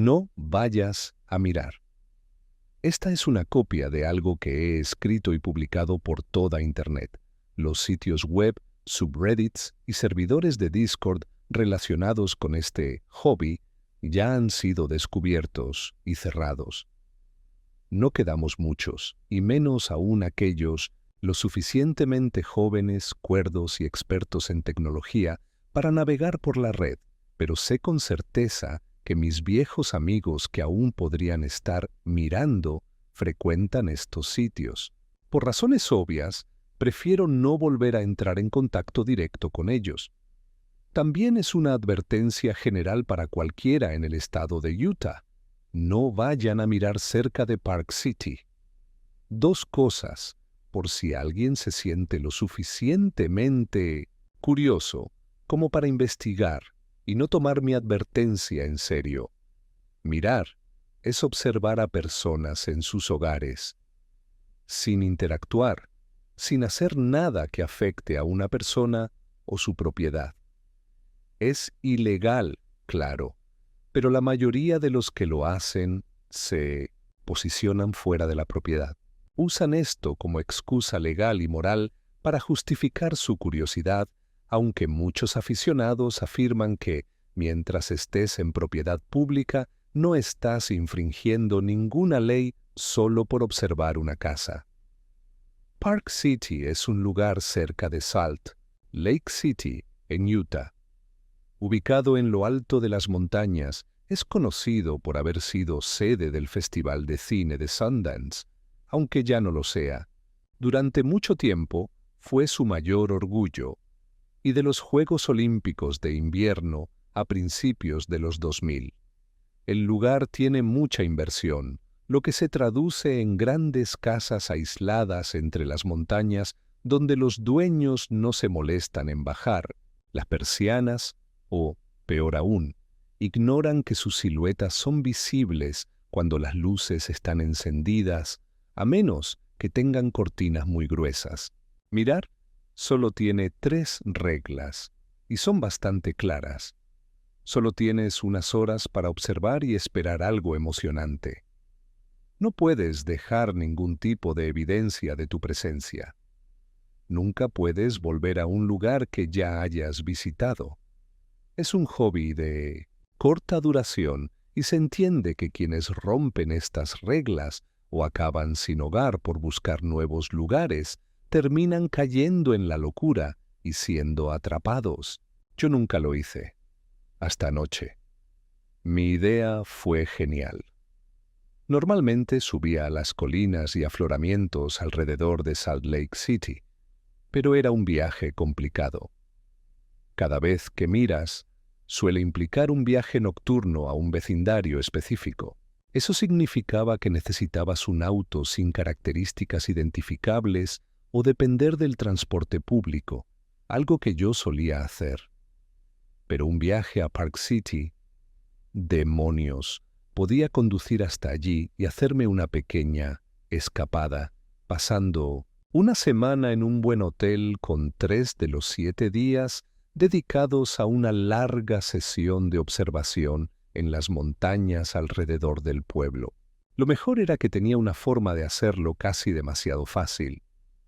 No vayas a mirar. Esta es una copia de algo que he escrito y publicado por toda Internet. Los sitios web, subreddits y servidores de Discord relacionados con este hobby ya han sido descubiertos y cerrados. No quedamos muchos, y menos aún aquellos lo suficientemente jóvenes, cuerdos y expertos en tecnología para navegar por la red, pero sé con certeza que mis viejos amigos que aún podrían estar mirando frecuentan estos sitios. Por razones obvias, prefiero no volver a entrar en contacto directo con ellos. También es una advertencia general para cualquiera en el estado de Utah. No vayan a mirar cerca de Park City. Dos cosas, por si alguien se siente lo suficientemente curioso como para investigar y no tomar mi advertencia en serio. Mirar es observar a personas en sus hogares, sin interactuar, sin hacer nada que afecte a una persona o su propiedad. Es ilegal, claro, pero la mayoría de los que lo hacen se posicionan fuera de la propiedad. Usan esto como excusa legal y moral para justificar su curiosidad, aunque muchos aficionados afirman que, mientras estés en propiedad pública, no estás infringiendo ninguna ley solo por observar una casa. Park City es un lugar cerca de Salt Lake City, en Utah. Ubicado en lo alto de las montañas, es conocido por haber sido sede del Festival de Cine de Sundance, aunque ya no lo sea. Durante mucho tiempo fue su mayor orgullo, y de los Juegos Olímpicos de Invierno a principios de los 2000. El lugar tiene mucha inversión, lo que se traduce en grandes casas aisladas entre las montañas donde los dueños no se molestan en bajar las persianas o, peor aún, ignoran que sus siluetas son visibles cuando las luces están encendidas, a menos que tengan cortinas muy gruesas. Mirar solo tiene 3 reglas, y son bastante claras. Solo tienes unas horas para observar y esperar algo emocionante. No puedes dejar ningún tipo de evidencia de tu presencia. Nunca puedes volver a un lugar que ya hayas visitado. Es un hobby de corta duración y se entiende que quienes rompen estas reglas o acaban sin hogar por buscar nuevos lugares, terminan cayendo en la locura y siendo atrapados. Yo nunca lo hice. Hasta anoche. Mi idea fue genial. Normalmente subía a las colinas y afloramientos alrededor de Salt Lake City, pero era un viaje complicado. Cada vez que miras, suele implicar un viaje nocturno a un vecindario específico. Eso significaba que necesitabas un auto sin características identificables o depender del transporte público, algo que yo solía hacer. Pero un viaje a Park City, demonios, podía conducir hasta allí y hacerme una pequeña escapada, pasando una semana en un buen hotel con 3 de los 7 días dedicados a una larga sesión de observación en las montañas alrededor del pueblo. Lo mejor era que tenía una forma de hacerlo casi demasiado fácil.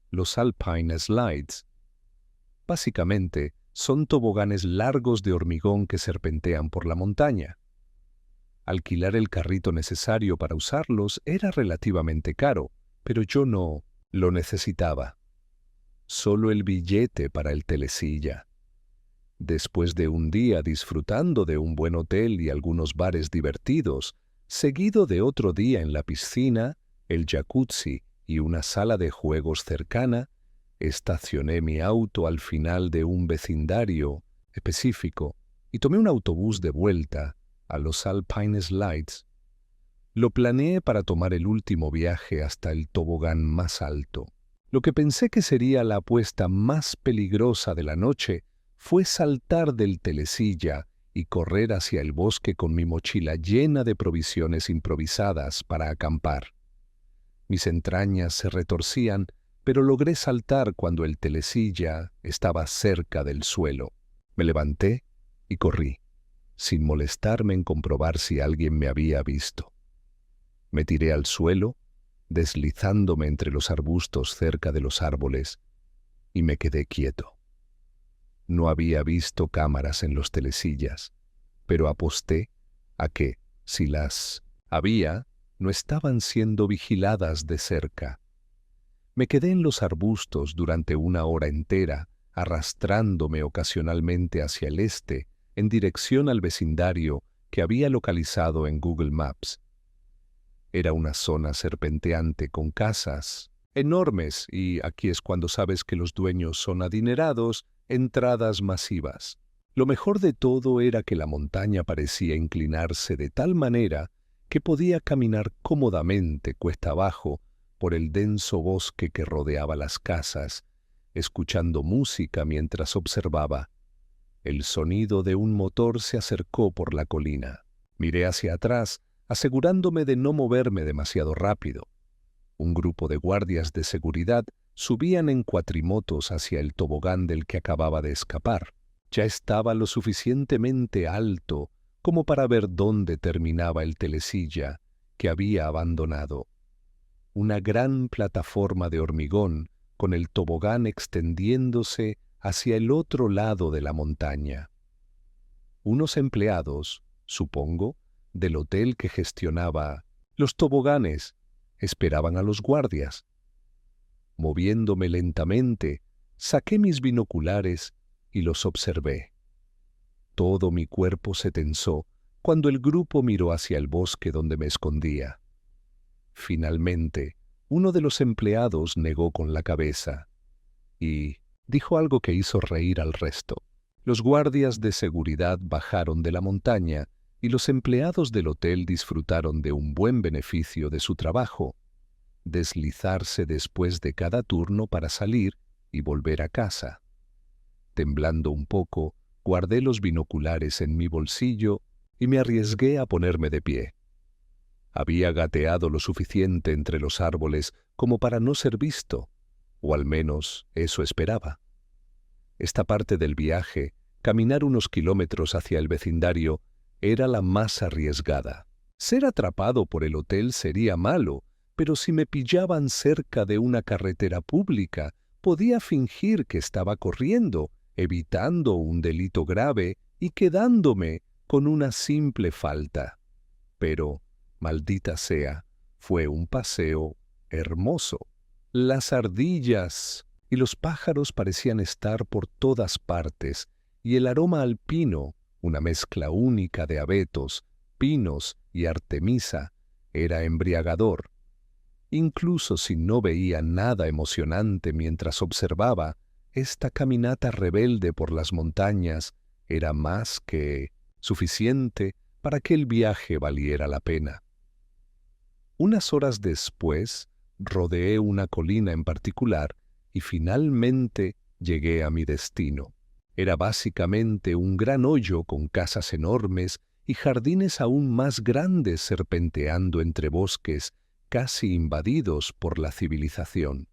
Los Alpine Slides. Básicamente, son toboganes largos de hormigón que serpentean por la montaña. Alquilar el carrito necesario para usarlos era relativamente caro, pero yo no lo necesitaba. Solo el billete para el telesilla. Después de un día disfrutando de un buen hotel y algunos bares divertidos, seguido de otro día en la piscina, el jacuzzi y una sala de juegos cercana, estacioné mi auto al final de un vecindario específico y tomé un autobús de vuelta a los Alpine Slides. Lo planeé para tomar el último viaje hasta el tobogán más alto. Lo que pensé que sería la apuesta más peligrosa de la noche fue saltar del telesilla y correr hacia el bosque con mi mochila llena de provisiones improvisadas para acampar. Mis entrañas se retorcían, pero logré saltar cuando el telesilla estaba cerca del suelo. Me levanté y corrí. sin molestarme en comprobar si alguien me había visto. Me tiré al suelo, deslizándome entre los arbustos cerca de los árboles, y me quedé quieto. No había visto cámaras en los telesillas, pero aposté a que, si las había, no estaban siendo vigiladas de cerca. Me quedé en los arbustos durante una hora entera, arrastrándome ocasionalmente hacia el este, en dirección al vecindario que había localizado en Google Maps. Era una zona serpenteante con casas enormes y, aquí es cuando sabes que los dueños son adinerados, entradas masivas. Lo mejor de todo era que la montaña parecía inclinarse de tal manera que podía caminar cómodamente cuesta abajo por el denso bosque que rodeaba las casas, escuchando música mientras observaba. El sonido de un motor se acercó por la colina. Miré hacia atrás, asegurándome de no moverme demasiado rápido. Un grupo de guardias de seguridad subían en cuatrimotos hacia el tobogán del que acababa de escapar. Ya estaba lo suficientemente alto como para ver dónde terminaba el telesilla que había abandonado. Una gran plataforma de hormigón con el tobogán extendiéndose hacia el otro lado de la montaña. Unos empleados, supongo, del hotel que gestionaba los toboganes, esperaban a los guardias. Moviéndome lentamente, saqué mis binoculares y los observé. Todo mi cuerpo se tensó cuando el grupo miró hacia el bosque donde me escondía. Finalmente, uno de los empleados negó con la cabeza y dijo algo que hizo reír al resto. Los guardias de seguridad bajaron de la montaña y los empleados del hotel disfrutaron de un buen beneficio de su trabajo: deslizarse después de cada turno para salir y volver a casa. Temblando un poco, guardé los binoculares en mi bolsillo y me arriesgué a ponerme de pie. Había gateado lo suficiente entre los árboles como para no ser visto, o al menos eso esperaba. Esta parte del viaje, caminar unos kilómetros hacia el vecindario, era la más arriesgada. Ser atrapado por el hotel sería malo, pero si me pillaban cerca de una carretera pública, podía fingir que estaba corriendo, evitando un delito grave y quedándome con una simple falta. Pero, maldita sea, fue un paseo hermoso. Las ardillas y los pájaros parecían estar por todas partes, y el aroma alpino, una mezcla única de abetos, pinos y artemisa, era embriagador. Incluso si no veía nada emocionante mientras observaba, esta caminata rebelde por las montañas era más que suficiente para que el viaje valiera la pena. Unas horas después, rodeé una colina en particular y finalmente llegué a mi destino. Era básicamente un gran hoyo con casas enormes y jardines aún más grandes serpenteando entre bosques casi invadidos por la civilización.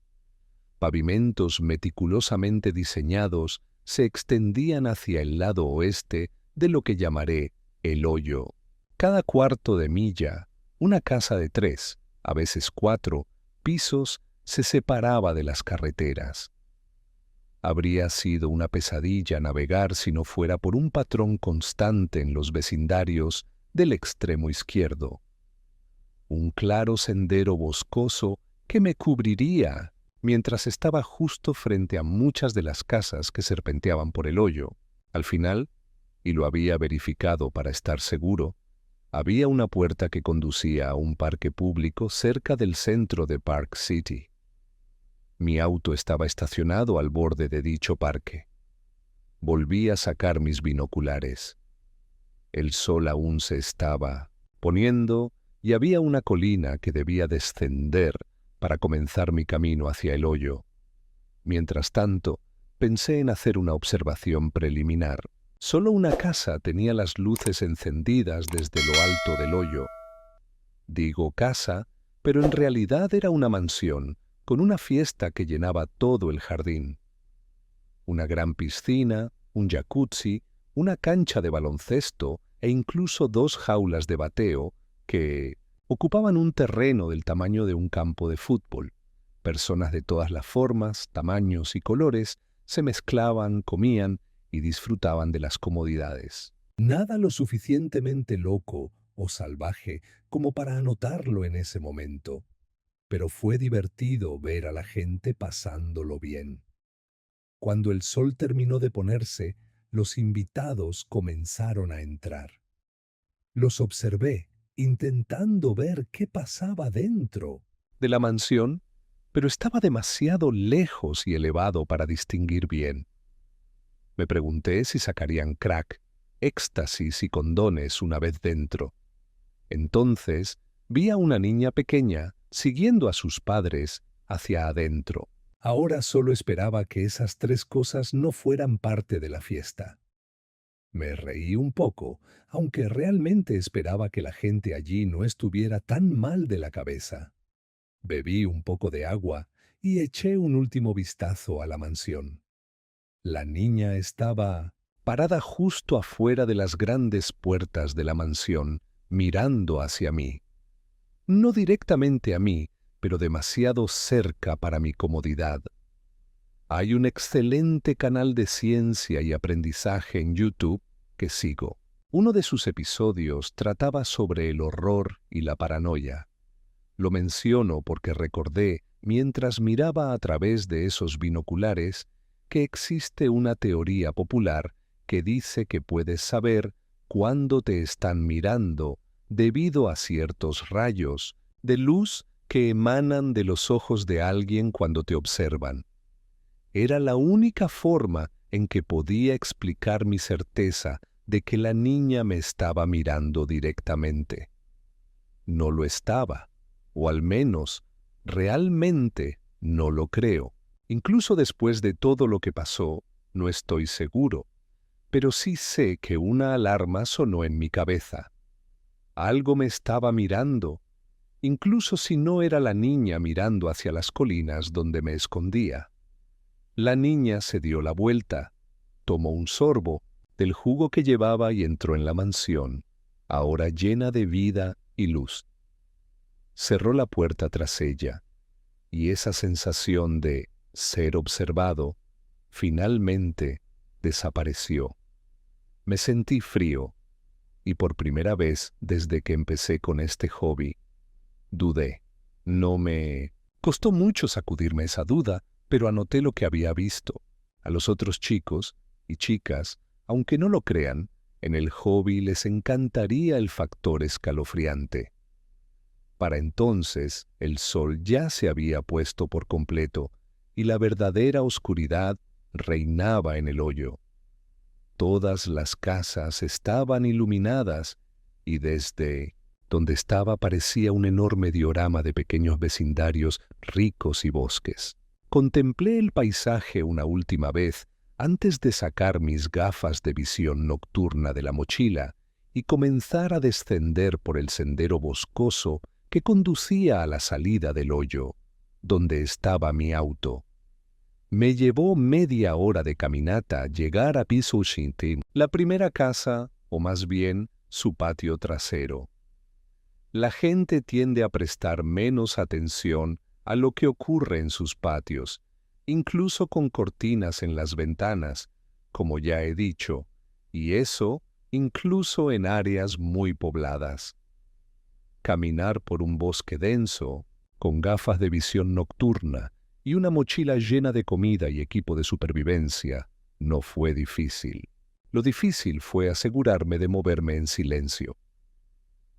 Pavimentos meticulosamente diseñados se extendían hacia el lado oeste de lo que llamaré el hoyo. Cada cuarto de milla, una casa de 3, a veces 4, pisos se separaba de las carreteras. Habría sido una pesadilla navegar si no fuera por un patrón constante en los vecindarios del extremo izquierdo. Un claro sendero boscoso que me cubriría mientras estaba justo frente a muchas de las casas que serpenteaban por el hoyo. Al final, y lo había verificado para estar seguro, había una puerta que conducía a un parque público cerca del centro de Park City. Mi auto estaba estacionado al borde de dicho parque. Volví a sacar mis binoculares. El sol aún se estaba poniendo y había una colina que debía descender para comenzar mi camino hacia el hoyo. Mientras tanto, pensé en hacer una observación preliminar. Solo una casa tenía las luces encendidas desde lo alto del hoyo. Digo casa, pero en realidad era una mansión, con una fiesta que llenaba todo el jardín. Una gran piscina, un jacuzzi, una cancha de baloncesto e incluso 2 jaulas de bateo que ocupaban un terreno del tamaño de un campo de fútbol. Personas de todas las formas, tamaños y colores se mezclaban, comían y disfrutaban de las comodidades. Nada lo suficientemente loco o salvaje como para anotarlo en ese momento, pero fue divertido ver a la gente pasándolo bien. Cuando el sol terminó de ponerse, los invitados comenzaron a entrar. Los observé, intentando ver qué pasaba dentro de la mansión, pero estaba demasiado lejos y elevado para distinguir bien. Me pregunté si sacarían crack, éxtasis y condones una vez dentro. Entonces vi a una niña pequeña siguiendo a sus padres hacia adentro. Ahora solo esperaba que esas 3 cosas no fueran parte de la fiesta. Me reí un poco, aunque realmente esperaba que la gente allí no estuviera tan mal de la cabeza. Bebí un poco de agua y eché un último vistazo a la mansión. La niña estaba parada justo afuera de las grandes puertas de la mansión, mirando hacia mí. No directamente a mí, pero demasiado cerca para mi comodidad. Hay un excelente canal de ciencia y aprendizaje en YouTube que sigo. Uno de sus episodios trataba sobre el horror y la paranoia. Lo menciono porque recordé, mientras miraba a través de esos binoculares, que existe una teoría popular que dice que puedes saber cuándo te están mirando debido a ciertos rayos de luz que emanan de los ojos de alguien cuando te observan. Era la única forma en que podía explicar mi certeza de que la niña me estaba mirando directamente. No lo estaba, o al menos, realmente no lo creo. Incluso después de todo lo que pasó, no estoy seguro, pero sí sé que una alarma sonó en mi cabeza. Algo me estaba mirando, incluso si no era la niña mirando hacia las colinas donde me escondía. La niña se dio la vuelta, tomó un sorbo del jugo que llevaba y entró en la mansión, ahora llena de vida y luz. Cerró la puerta tras ella, y esa sensación de ser observado finalmente desapareció. Me sentí frío, y por primera vez desde que empecé con este hobby, dudé. No me costó mucho sacudirme esa duda, pero anoté lo que había visto. A los otros chicos y chicas, aunque no lo crean, en el hobby les encantaría el factor escalofriante. Para entonces, el sol ya se había puesto por completo y la verdadera oscuridad reinaba en el hoyo. Todas las casas estaban iluminadas y desde donde estaba parecía un enorme diorama de pequeños vecindarios ricos y bosques. Contemplé el paisaje una última vez antes de sacar mis gafas de visión nocturna de la mochila y comenzar a descender por el sendero boscoso que conducía a la salida del hoyo, donde estaba mi auto. Me llevó media hora de caminata llegar a Pisuchintin, la primera casa, o más bien, su patio trasero. La gente tiende a prestar menos atención a lo que ocurre en sus patios, incluso con cortinas en las ventanas, como ya he dicho, y eso incluso en áreas muy pobladas. Caminar por un bosque denso, con gafas de visión nocturna y una mochila llena de comida y equipo de supervivencia, no fue difícil. Lo difícil fue asegurarme de moverme en silencio.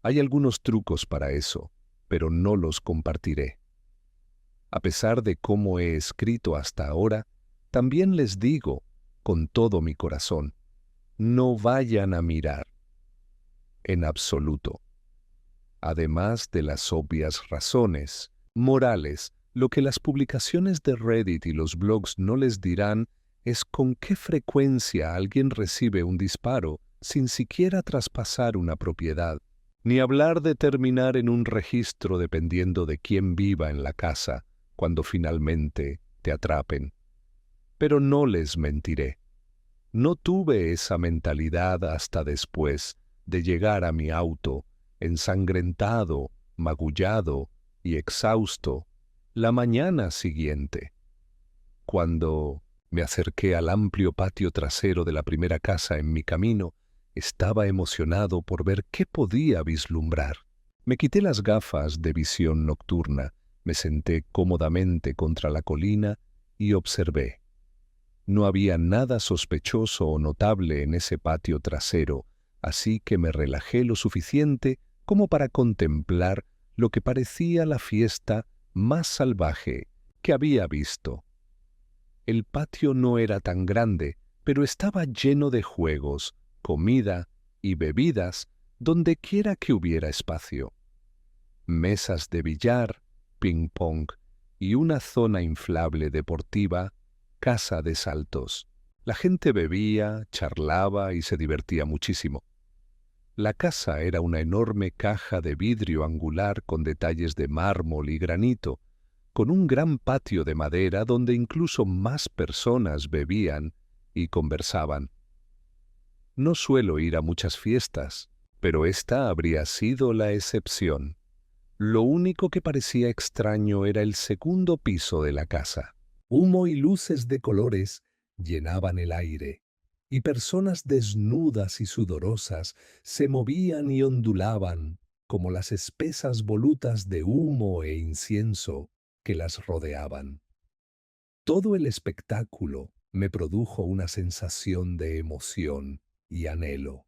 Hay algunos trucos para eso, pero no los compartiré. A pesar de cómo he escrito hasta ahora, también les digo, con todo mi corazón, no vayan a mirar. En absoluto. Además de las obvias razones morales, lo que las publicaciones de Reddit y los blogs no les dirán es con qué frecuencia alguien recibe un disparo sin siquiera traspasar una propiedad, ni hablar de terminar en un registro dependiendo de quién viva en la casa cuando finalmente te atrapen. Pero no les mentiré. No tuve esa mentalidad hasta después de llegar a mi auto, ensangrentado, magullado y exhausto, la mañana siguiente. Cuando me acerqué al amplio patio trasero de la primera casa en mi camino, estaba emocionado por ver qué podía vislumbrar. Me quité las gafas de visión nocturna, me senté cómodamente contra la colina y observé. No había nada sospechoso o notable en ese patio trasero, así que me relajé lo suficiente como para contemplar lo que parecía la fiesta más salvaje que había visto. El patio no era tan grande, pero estaba lleno de juegos, comida y bebidas donde quiera que hubiera espacio. Mesas de billar, ping-pong y una zona inflable deportiva, casa de saltos. La gente bebía, charlaba y se divertía muchísimo. La casa era una enorme caja de vidrio angular con detalles de mármol y granito, con un gran patio de madera donde incluso más personas bebían y conversaban. No suelo ir a muchas fiestas, pero esta habría sido la excepción. Lo único que parecía extraño era el segundo piso de la casa. Humo y luces de colores llenaban el aire, y personas desnudas y sudorosas se movían y ondulaban como las espesas volutas de humo e incienso que las rodeaban. Todo el espectáculo me produjo una sensación de emoción y anhelo.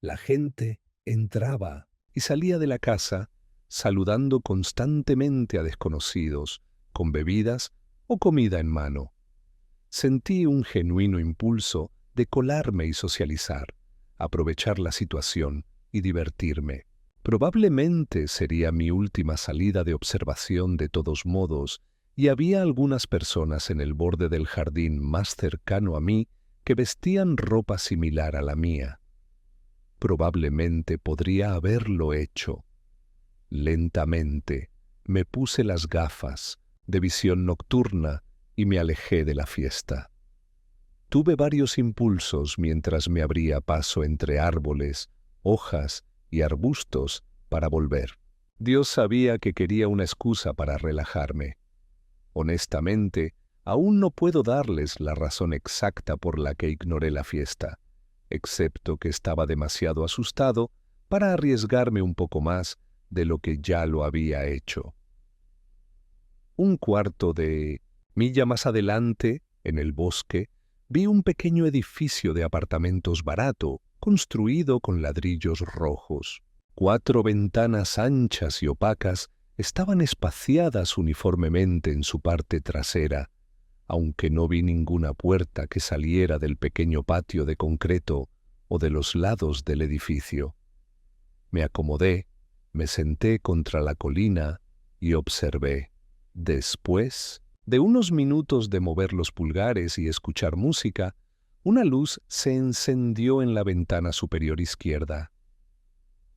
La gente entraba y salía de la casa saludando constantemente a desconocidos, con bebidas o comida en mano. Sentí un genuino impulso de colarme y socializar, aprovechar la situación y divertirme. Probablemente sería mi última salida de observación de todos modos, y había algunas personas en el borde del jardín más cercano a mí que vestían ropa similar a la mía. Probablemente podría haberlo hecho. Lentamente me puse las gafas de visión nocturna y me alejé de la fiesta. Tuve varios impulsos mientras me abría paso entre árboles, hojas y arbustos para volver. Dios sabía que quería una excusa para relajarme. Honestamente, aún no puedo darles la razón exacta por la que ignoré la fiesta, excepto que estaba demasiado asustado para arriesgarme un poco más de lo que ya lo había hecho. Un cuarto de milla más adelante, en el bosque, vi un pequeño edificio de apartamentos barato, construido con ladrillos rojos. 4 ventanas anchas y opacas estaban espaciadas uniformemente en su parte trasera, aunque no vi ninguna puerta que saliera del pequeño patio de concreto o de los lados del edificio. Me acomodé, me senté contra la colina y observé. Después de unos minutos de mover los pulgares y escuchar música, una luz se encendió en la ventana superior izquierda.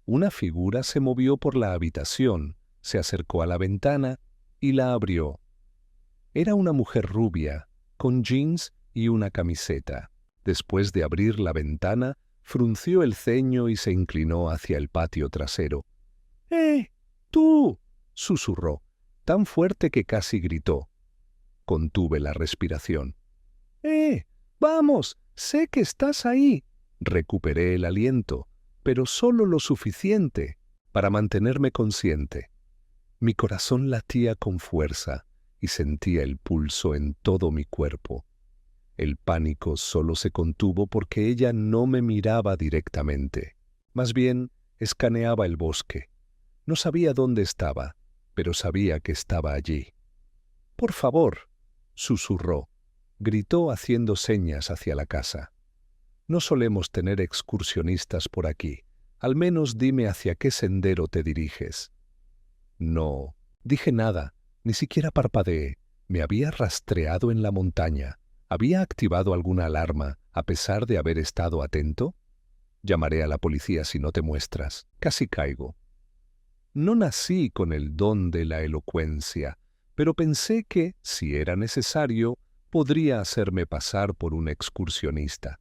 Una figura se movió por la habitación, se acercó a la ventana y la abrió. Era una mujer rubia, con jeans y una camiseta. Después de abrir la ventana, frunció el ceño y se inclinó hacia el patio trasero. ¡Tú! Susurró, tan fuerte que casi gritó. Contuve la respiración. Vamos, sé que estás ahí. Recuperé el aliento, pero solo lo suficiente para mantenerme consciente. Mi corazón latía con fuerza y sentía el pulso en todo mi cuerpo. El pánico solo se contuvo porque ella no me miraba directamente. Más bien, escaneaba el bosque. No sabía dónde estaba, pero sabía que estaba allí. «Por favor», susurró. Gritó haciendo señas hacia la casa. «No solemos tener excursionistas por aquí. Al menos dime hacia qué sendero te diriges». No dije nada, ni siquiera parpadeé. Me había rastreado en la montaña. ¿Había activado alguna alarma a pesar de haber estado atento? Llamaré a la policía si no te muestras. Casi caigo. No nací con el don de la elocuencia, pero pensé que, si era necesario, podría hacerme pasar por un excursionista.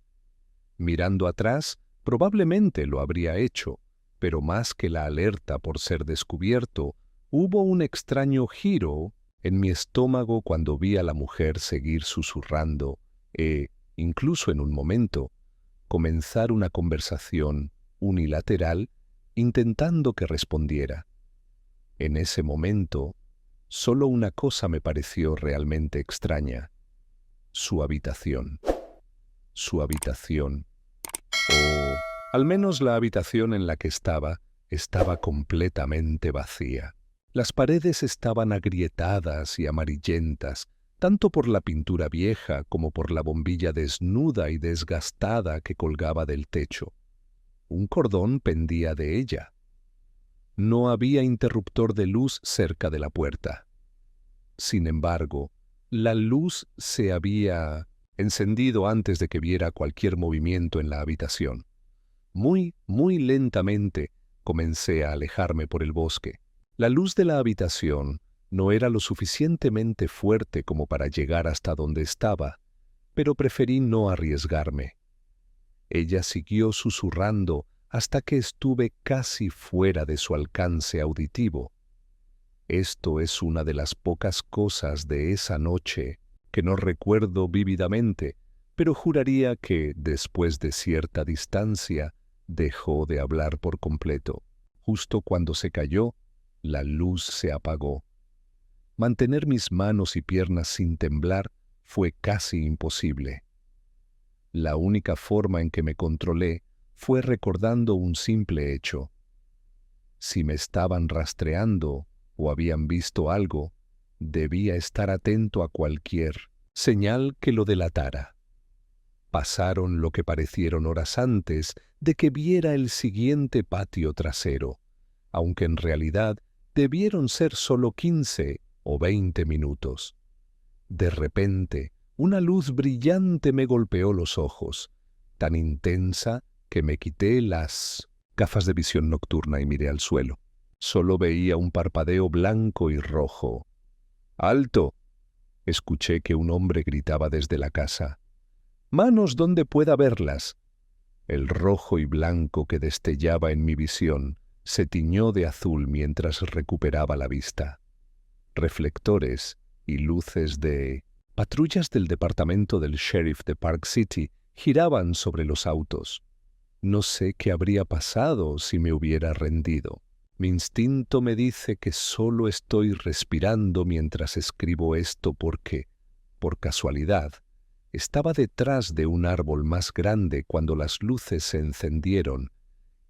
Mirando atrás, Probablemente lo habría hecho, pero más que la alerta por ser descubierto, hubo un extraño giro en mi estómago cuando vi a la mujer seguir susurrando incluso en un momento, comenzar una conversación unilateral intentando que respondiera. En ese momento, solo una cosa me pareció realmente extraña: su habitación. Su habitación, o al menos la habitación en la que estaba completamente vacía. Las paredes estaban agrietadas y amarillentas, tanto por la pintura vieja como por la bombilla desnuda y desgastada que colgaba del techo. Un cordón pendía de ella. No había interruptor de luz cerca de la puerta. Sin embargo, la luz se había encendido antes de que viera cualquier movimiento en la habitación. Muy lentamente comencé a alejarme por el bosque. La luz de la habitación no era lo suficientemente fuerte como para llegar hasta donde estaba, pero preferí no arriesgarme. Ella siguió susurrando hasta que estuve casi fuera de su alcance auditivo. Esto es una de las pocas cosas de esa noche que no recuerdo vívidamente, pero juraría que, después de cierta distancia, dejó de hablar por completo. Justo cuando se calló, la luz se apagó. Mantener mis manos y piernas sin temblar fue casi imposible. La única forma en que me controlé fue recordando un simple hecho. Si me estaban rastreando o habían visto algo, debía estar atento a cualquier señal que lo delatara. Pasaron lo que parecieron horas antes de que viera el siguiente patio trasero, aunque en realidad debieron ser solo 15 o 20 minutos. De repente, una luz brillante me golpeó los ojos, tan intensa que me quité las gafas de visión nocturna y miré al suelo. Solo veía un parpadeo blanco y rojo. ¡Alto! Escuché que un hombre gritaba desde la casa. ¡Manos donde pueda verlas! El rojo y blanco que destellaba en mi visión se tiñó de azul mientras recuperaba la vista. Reflectores y luces de patrullas del departamento del sheriff de Park City giraban sobre los autos. No sé qué habría pasado si me hubiera rendido. Mi instinto me dice que solo estoy respirando mientras escribo esto porque, por casualidad, estaba detrás de un árbol más grande cuando las luces se encendieron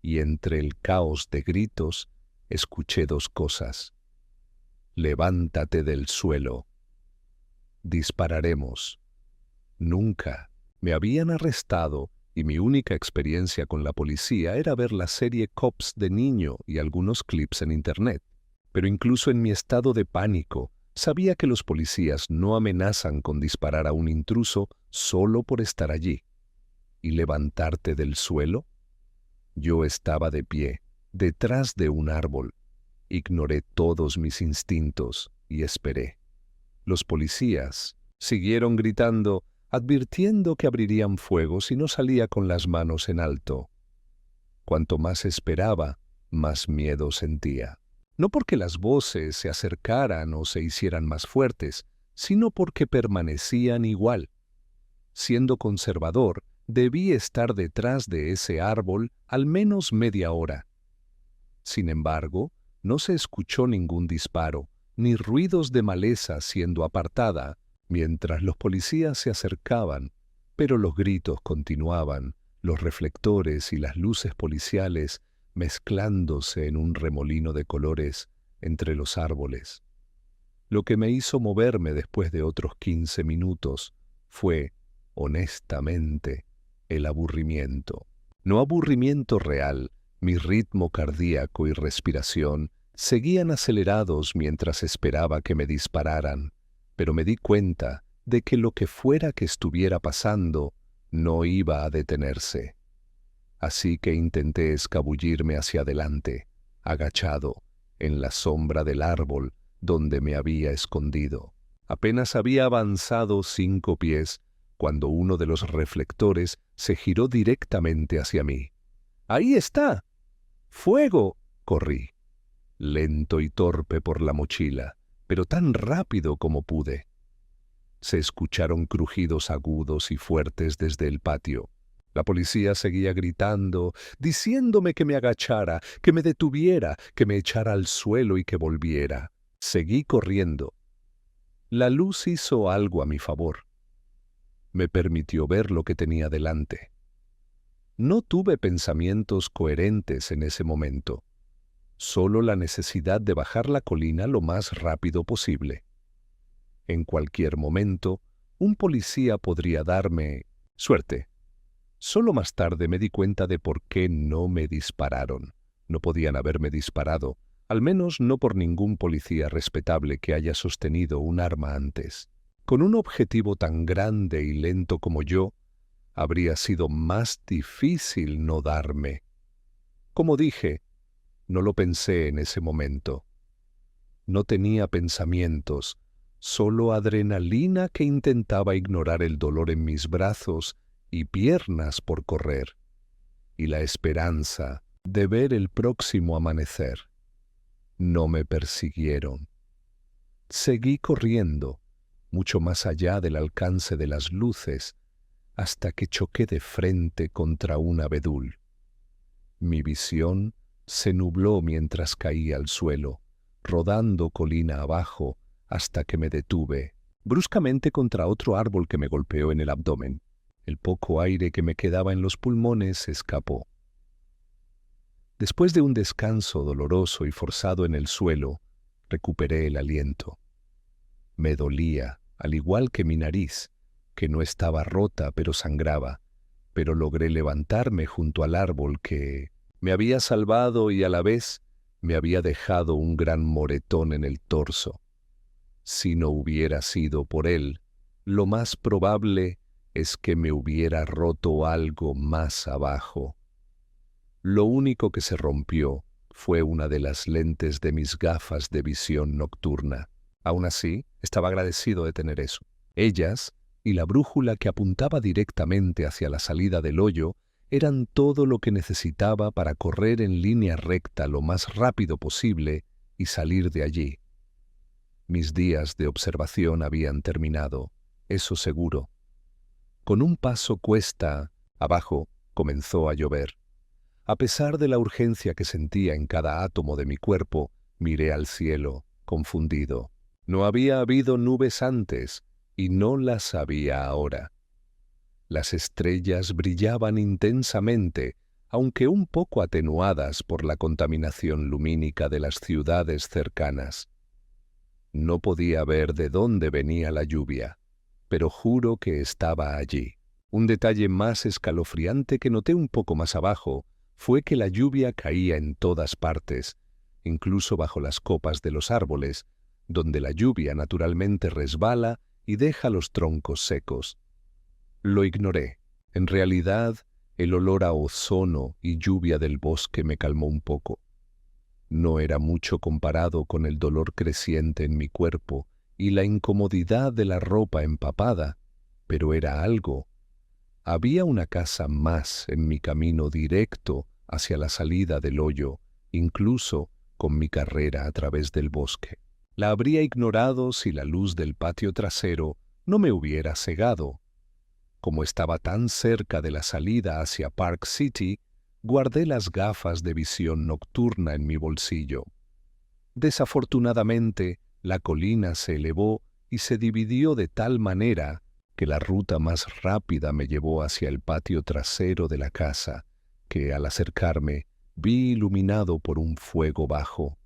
y entre el caos de gritos escuché dos cosas. Levántate del suelo. Dispararemos. Nunca me habían arrestado y mi única experiencia con la policía era ver la serie Cops de niño y algunos clips en internet. Pero incluso en mi estado de pánico, sabía que los policías no amenazan con disparar a un intruso solo por estar allí. ¿Y levantarte del suelo? Yo estaba de pie, detrás de un árbol. Ignoré todos mis instintos y esperé. Los policías siguieron gritando, advirtiendo que abrirían fuego si no salía con las manos en alto. Cuanto más esperaba, más miedo sentía. No porque las voces se acercaran o se hicieran más fuertes, sino porque permanecían igual. Siendo conservador, debí estar detrás de ese árbol al menos media hora. Sin embargo, no se escuchó ningún disparo, ni ruidos de maleza siendo apartada, mientras los policías se acercaban, pero los gritos continuaban, los reflectores y las luces policiales mezclándose en un remolino de colores entre los árboles. Lo que me hizo moverme después de otros 15 minutos fue, honestamente, el aburrimiento. No aburrimiento real, mi ritmo cardíaco y respiración seguían acelerados mientras esperaba que me dispararan, pero me di cuenta de que lo que fuera que estuviera pasando no iba a detenerse. Así que intenté escabullirme hacia adelante, agachado, en la sombra del árbol donde me había escondido. Apenas había avanzado 5 pies cuando uno de los reflectores se giró directamente hacia mí. ¡Ahí está! ¡Fuego! Corrí, lento y torpe por la mochila, pero tan rápido como pude. Se escucharon crujidos agudos y fuertes desde el patio. La policía seguía gritando, diciéndome que me agachara, que me detuviera, que me echara al suelo y que volviera. Seguí corriendo. La luz hizo algo a mi favor. Me permitió ver lo que tenía delante. No tuve pensamientos coherentes en ese momento, solo la necesidad de bajar la colina lo más rápido posible. En cualquier momento, un policía podría darme suerte. Solo más tarde me di cuenta de por qué no me dispararon. No podían haberme disparado, al menos no por ningún policía respetable que haya sostenido un arma antes. Con un objetivo tan grande y lento como yo, habría sido más difícil no darme. Como dije, no lo pensé en ese momento. No tenía pensamientos, solo adrenalina que intentaba ignorar el dolor en mis brazos y piernas por correr, y la esperanza de ver el próximo amanecer. No me persiguieron. Seguí corriendo, mucho más allá del alcance de las luces, hasta que choqué de frente contra un abedul. Mi visión se nubló mientras caía al suelo, rodando colina abajo hasta que me detuve, bruscamente contra otro árbol que me golpeó en el abdomen. El poco aire que me quedaba en los pulmones se escapó. Después de un descanso doloroso y forzado en el suelo, recuperé el aliento. Me dolía, al igual que mi nariz, que no estaba rota pero sangraba, pero logré levantarme junto al árbol que me había salvado y a la vez me había dejado un gran moretón en el torso. Si no hubiera sido por él, lo más probable es que me hubiera roto algo más abajo. Lo único que se rompió fue una de las lentes de mis gafas de visión nocturna. Aún así, estaba agradecido de tener eso. Ellas y la brújula que apuntaba directamente hacia la salida del hoyo eran todo lo que necesitaba para correr en línea recta lo más rápido posible y salir de allí. Mis días de observación habían terminado, eso seguro. Con un paso cuesta abajo comenzó a llover. A pesar de la urgencia que sentía en cada átomo de mi cuerpo, miré al cielo, confundido. No había habido nubes antes, y no las había ahora. Las estrellas brillaban intensamente, aunque un poco atenuadas por la contaminación lumínica de las ciudades cercanas. No podía ver de dónde venía la lluvia, pero juro que estaba allí. Un detalle más escalofriante que noté un poco más abajo fue que la lluvia caía en todas partes, incluso bajo las copas de los árboles, donde la lluvia naturalmente resbala y deja los troncos secos. Lo ignoré. En realidad, el olor a ozono y lluvia del bosque me calmó un poco. No era mucho comparado con el dolor creciente en mi cuerpo y la incomodidad de la ropa empapada, pero era algo. Había una casa más en mi camino directo hacia la salida del hoyo, incluso con mi carrera a través del bosque. La habría ignorado si la luz del patio trasero no me hubiera cegado. Como estaba tan cerca de la salida hacia Park City, guardé las gafas de visión nocturna en mi bolsillo. Desafortunadamente, la colina se elevó y se dividió de tal manera que la ruta más rápida me llevó hacia el patio trasero de la casa, que al acercarme vi iluminado por un fuego bajo.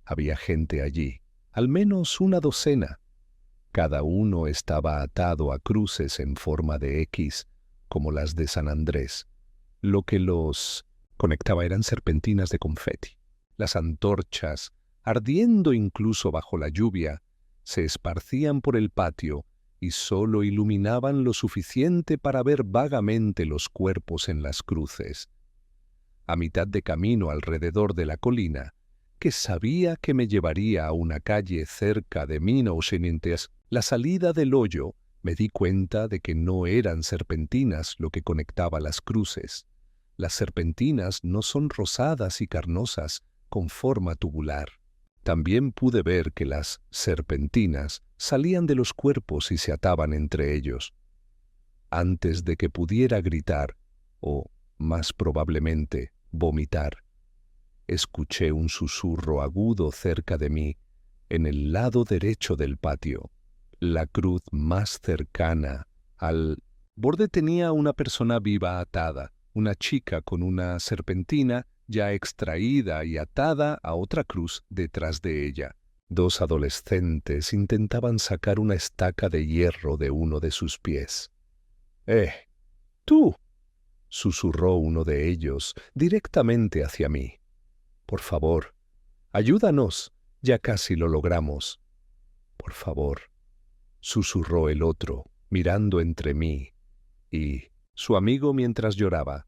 Había gente allí, al menos una docena. Cada uno estaba atado a cruces en forma de X, como las de San Andrés. Lo que los conectaba eran serpentinas de confeti. Las antorchas, ardiendo incluso bajo la lluvia, se esparcían por el patio y solo iluminaban lo suficiente para ver vagamente los cuerpos en las cruces. A mitad de camino alrededor de la colina, que sabía que me llevaría a una calle cerca de Minouchenentes, la salida del hoyo, me di cuenta de que no eran serpentinas lo que conectaba las cruces. Las serpentinas no son rosadas y carnosas, con forma tubular. También pude ver que las serpentinas salían de los cuerpos y se ataban entre ellos. Antes de que pudiera gritar, o, más probablemente, vomitar, escuché un susurro agudo cerca de mí, en el lado derecho del patio. La cruz más cercana al borde tenía una persona viva atada, una chica con una serpentina ya extraída y atada a otra cruz detrás de ella. Dos adolescentes intentaban sacar una estaca de hierro de uno de sus pies. ¡Tú! Susurró uno de ellos directamente hacia mí. Por favor, ayúdanos, ya casi lo logramos. Por favor, susurró el otro, mirando entre mí y su amigo mientras lloraba.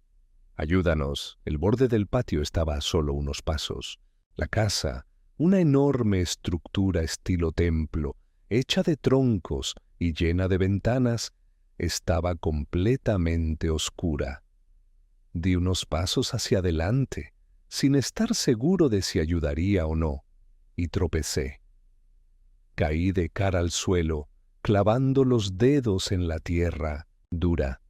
Ayúdanos, el borde del patio estaba a solo unos pasos. La casa, una enorme estructura estilo templo, hecha de troncos y llena de ventanas, estaba completamente oscura. Di unos pasos hacia adelante, sin estar seguro de si ayudaría o no, y tropecé. Caí de cara al suelo, clavando los dedos en la tierra dura.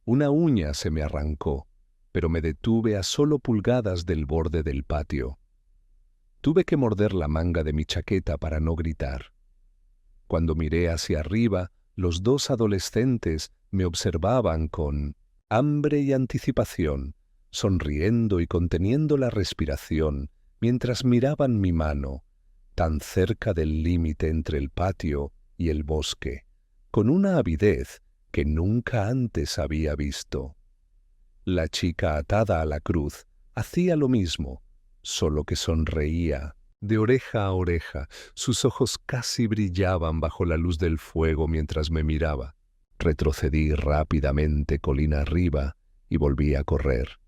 Una uña se me arrancó, pero me detuve a solo pulgadas del borde del patio. Tuve que morder la manga de mi chaqueta para no gritar. Cuando miré hacia arriba, los dos adolescentes me observaban con hambre y anticipación, sonriendo y conteniendo la respiración mientras miraban mi mano, tan cerca del límite entre el patio y el bosque, con una avidez que nunca antes había visto. La chica atada a la cruz hacía lo mismo, solo que sonreía. De oreja a oreja, sus ojos casi brillaban bajo la luz del fuego mientras me miraba. Retrocedí rápidamente colina arriba y volví a correr,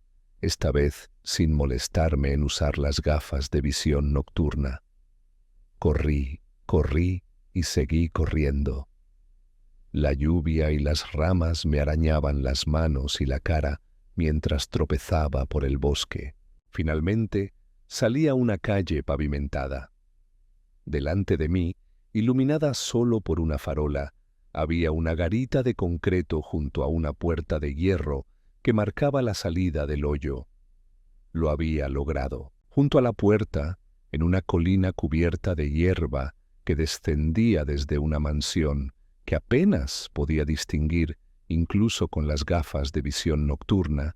esta vez sin molestarme en usar las gafas de visión nocturna. Corrí, corrí y seguí corriendo. La lluvia y las ramas me arañaban las manos y la cara mientras tropezaba por el bosque. Finalmente, salí a una calle pavimentada. Delante de mí, iluminada solo por una farola, había una garita de concreto junto a una puerta de hierro que marcaba la salida del hoyo. Lo había logrado. Junto a la puerta, en una colina cubierta de hierba que descendía desde una mansión que apenas podía distinguir, incluso con las gafas de visión nocturna,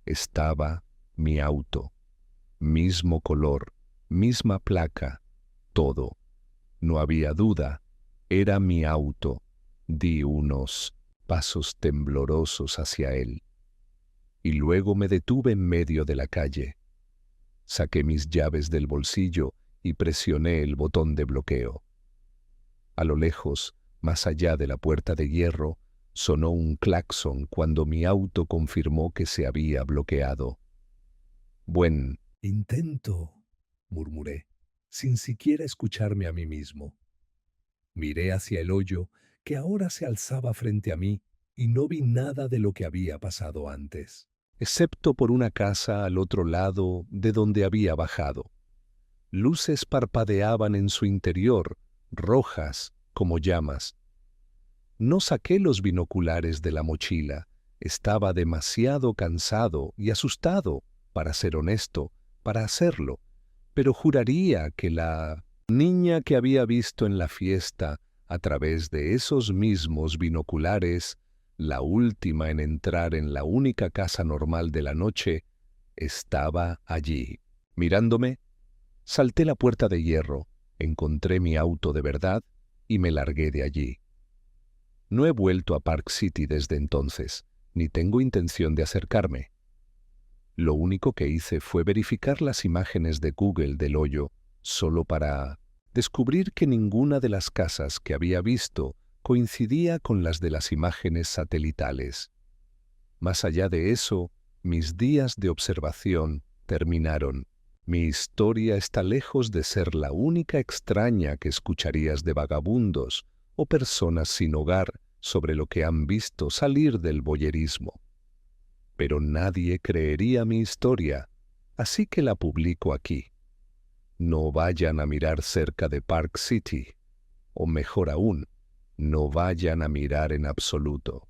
estaba mi auto. Mismo color, misma placa, todo. No había duda, era mi auto. Di unos pasos temblorosos hacia él. Y luego me detuve en medio de la calle. Saqué mis llaves del bolsillo y presioné el botón de bloqueo. A lo lejos, más allá de la puerta de hierro, sonó un claxon cuando mi auto confirmó que se había bloqueado. «Buen intento», murmuré, sin siquiera escucharme a mí mismo. Miré hacia el hoyo, que ahora se alzaba frente a mí, y no vi nada de lo que había pasado antes, excepto por una casa al otro lado de donde había bajado. Luces parpadeaban en su interior, rojas como llamas. No saqué los binoculares de la mochila. Estaba demasiado cansado y asustado, para ser honesto, para hacerlo, pero juraría que la niña que había visto en la fiesta a través de esos mismos binoculares, la última en entrar en la única casa normal de la noche, estaba allí. Mirándome, salté la puerta de hierro, encontré mi auto de verdad y me largué de allí. No he vuelto a Park City desde entonces, ni tengo intención de acercarme. Lo único que hice fue verificar las imágenes de Google del hoyo, solo para descubrir que ninguna de las casas que había visto coincidía con las de las imágenes satelitales. Más allá de eso, mis días de observación terminaron. Mi historia está lejos de ser la única extraña que escucharías de vagabundos o personas sin hogar sobre lo que han visto salir del voyerismo. pero nadie creería mi historia, así que la publico aquí. No vayan a mirar cerca de Park City, o mejor aún, no vayan a mirar en absoluto.